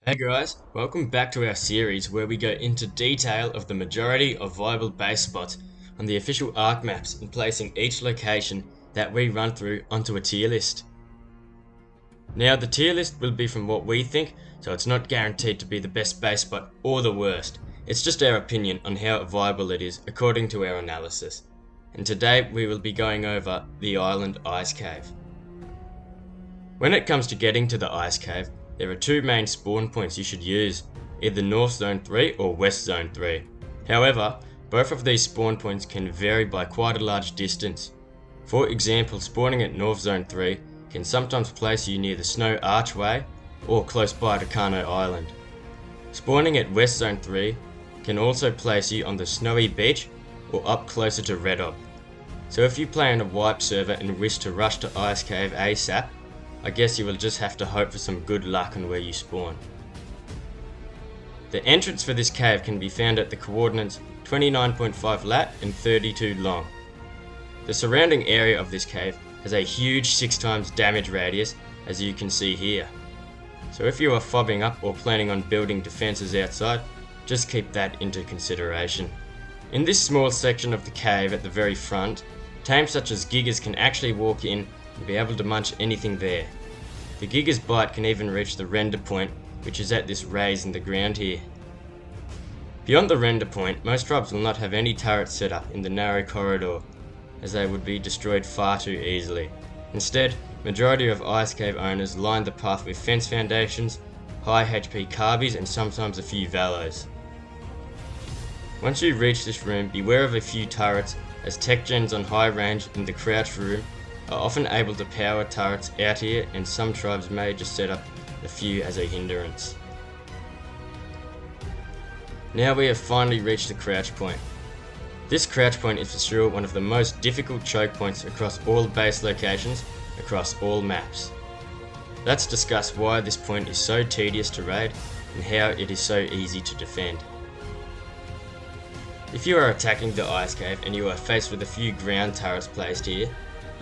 Hey guys, welcome back to our series where we go into detail of the majority of viable base spots on the official ARK maps and placing each location that we run through onto a tier list. Now the tier list will be from what we think, so it's not guaranteed to be the best base spot or the worst. It's just our opinion on how viable it is according to our analysis. And today we will be going over the Island Ice Cave. When it comes to getting to the Ice Cave, there are two main spawn points you should use, either North Zone 3 or West Zone 3. However, both of these spawn points can vary by quite a large distance. For example, spawning at North Zone 3 can sometimes place you near the Snow Archway or close by to Kano Island. Spawning at West Zone 3 can also place you on the Snowy Beach or up closer to Red Ob. So if you play on a wipe server and wish to rush to Ice Cave ASAP, I guess you will just have to hope for some good luck on where you spawn. The entrance for this cave can be found at the coordinates 29.5 lat and 32 long. The surrounding area of this cave has a huge 6 times damage radius, as you can see here. So if you are fobbing up or planning on building defences outside, just keep that into consideration. In this small section of the cave at the very front, tames such as Gigas can actually walk in and be able to munch anything there. The Giga's bite can even reach the render point, which is at this raise in the ground here. Beyond the render point, most tribes will not have any turrets set up in the narrow corridor, as they would be destroyed far too easily. Instead, majority of Ice Cave owners line the path with fence foundations, high HP carbies and sometimes a few Valos. Once you reach this room, beware of a few turrets, as tech gens on high range in the crouch room are often able to power turrets out here, and some tribes may just set up a few as a hindrance. Now we have finally reached the crouch point. This crouch point is for sure one of the most difficult choke points across all base locations, across all maps. Let's discuss why this point is so tedious to raid and how it is so easy to defend. If you are attacking the Ice Cave and you are faced with a few ground turrets placed here,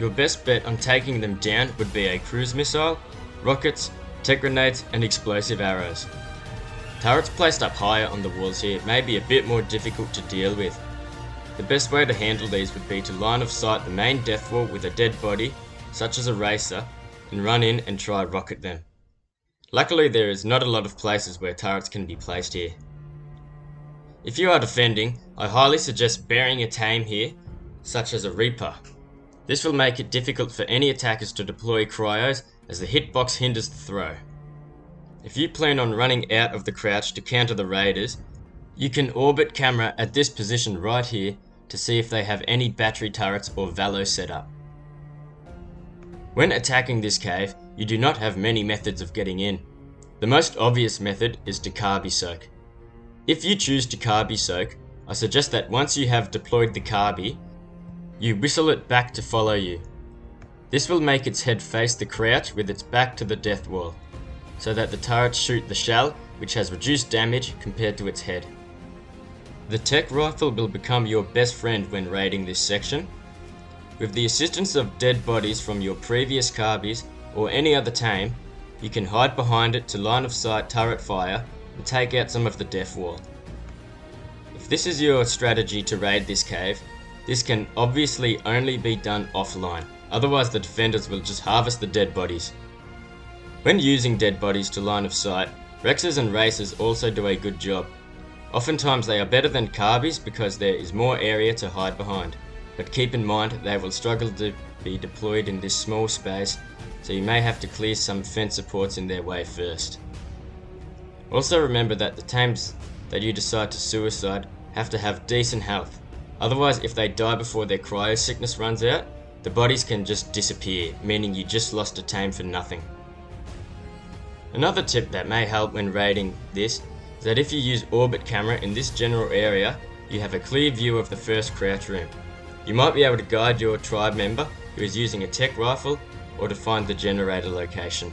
your best bet on taking them down would be a cruise missile, rockets, tech grenades and explosive arrows. Turrets placed up higher on the walls here may be a bit more difficult to deal with. The best way to handle these would be to line of sight the main death wall with a dead body, such as a racer, and run in and try rocket them. Luckily there is not a lot of places where turrets can be placed here. If you are defending, I highly suggest burying a tame here, such as a Reaper. This will make it difficult for any attackers to deploy cryos, as the hitbox hinders the throw. If you plan on running out of the crouch to counter the raiders, you can orbit camera at this position right here to see if they have any battery turrets or Valo set up. When attacking this cave, you do not have many methods of getting in. The most obvious method is to Carby Soak. If you choose to Carby Soak, I suggest that once you have deployed the Carby, you whistle it back to follow you. This will make its head face the crouch with its back to the death wall, so that the turrets shoot the shell, which has reduced damage compared to its head. The tech rifle will become your best friend when raiding this section. With the assistance of dead bodies from your previous Carbies or any other tame, you can hide behind it to line of sight turret fire and take out some of the death wall. If this is your strategy to raid this cave, this can obviously only be done offline, otherwise the defenders will just harvest the dead bodies. When using dead bodies to line of sight, Rexes and Racers also do a good job. Oftentimes they are better than Carbies because there is more area to hide behind, but keep in mind they will struggle to be deployed in this small space, so you may have to clear some fence supports in their way first. Also remember that the tames that you decide to suicide have to have decent health. Otherwise, if they die before their cryo sickness runs out, the bodies can just disappear, meaning you just lost a tame for nothing. Another tip that may help when raiding this is that if you use orbit camera in this general area, you have a clear view of the first crouch room. You might be able to guide your tribe member who is using a tech rifle or to find the generator location.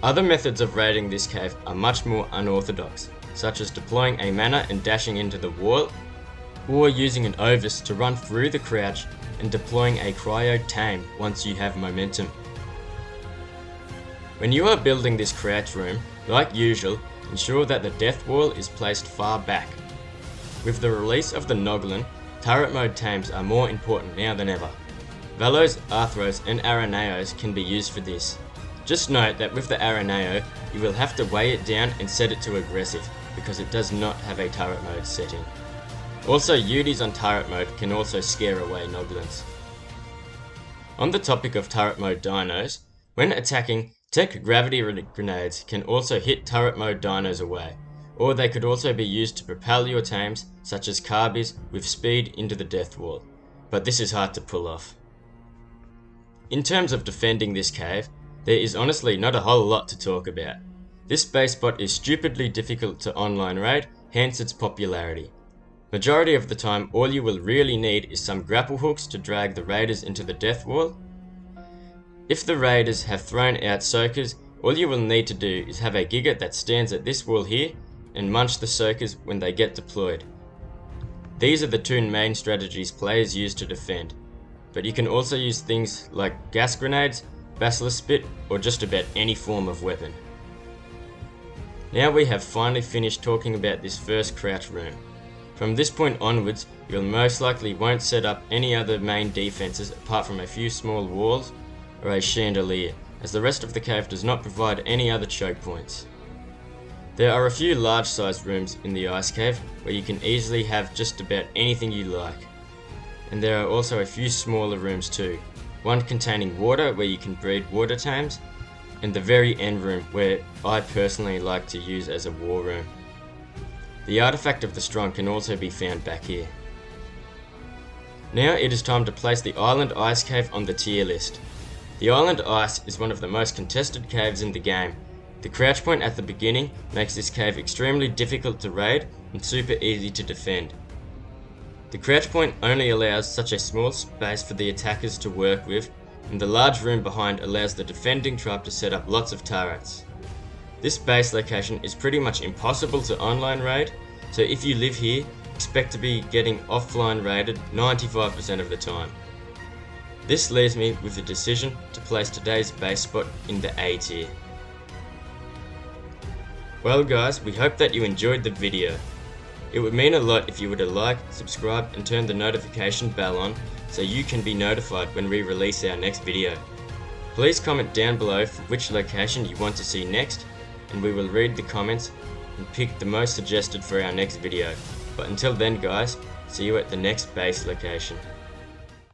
Other methods of raiding this cave are much more unorthodox, such as deploying a mana and dashing into the wall, or using an Ovis to run through the crouch and deploying a cryo tame once you have momentum. When you are building this crouch room, like usual, ensure that the death wall is placed far back. With the release of the Noglin, turret mode tames are more important now than ever. Velos, Arthros and Araneos can be used for this. Just note that with the Araneo, you will have to weigh it down and set it to aggressive, because it does not have a turret mode setting. Also, Utis on turret mode can also scare away Noglins. On the topic of turret mode dinos, when attacking, tech gravity grenades can also hit turret mode dinos away, or they could also be used to propel your tames, such as Carbis, with speed into the death wall, but this is hard to pull off. In terms of defending this cave, there is honestly not a whole lot to talk about. This base spot is stupidly difficult to online raid, hence its popularity. Majority of the time, all you will really need is some grapple hooks to drag the raiders into the death wall. If the raiders have thrown out soakers, all you will need to do is have a Giga that stands at this wall here and munch the soakers when they get deployed. These are the two main strategies players use to defend, but you can also use things like gas grenades, Basilisk Spit, or just about any form of weapon. Now we have finally finished talking about this first crouch room. From this point onwards, you'll most likely won't set up any other main defences apart from a few small walls or a chandelier, as the rest of the cave does not provide any other choke points. There are a few large sized rooms in the ice cave where you can easily have just about anything you like. And there are also a few smaller rooms too, one containing water where you can breed water tames, and the very end room where I personally like to use as a war room. The artifact of the strong can also be found back here. Now it is time to place the Island Ice Cave on the tier list. The Island Ice is one of the most contested caves in the game. The crouch point at the beginning makes this cave extremely difficult to raid and super easy to defend. The crouch point only allows such a small space for the attackers to work with, and the large room behind allows the defending tribe to set up lots of turrets. This base location is pretty much impossible to online raid, so if you live here, expect to be getting offline raided 95% of the time. This leaves me with the decision to place today's base spot in the A tier. Well guys, we hope that you enjoyed the video. It would mean a lot if you were to like, subscribe and turn the notification bell on so you can be notified when we release our next video. Please comment down below for which location you want to see next, and we will read the comments and pick the most suggested for our next video. But until then guys, see you at the next base location.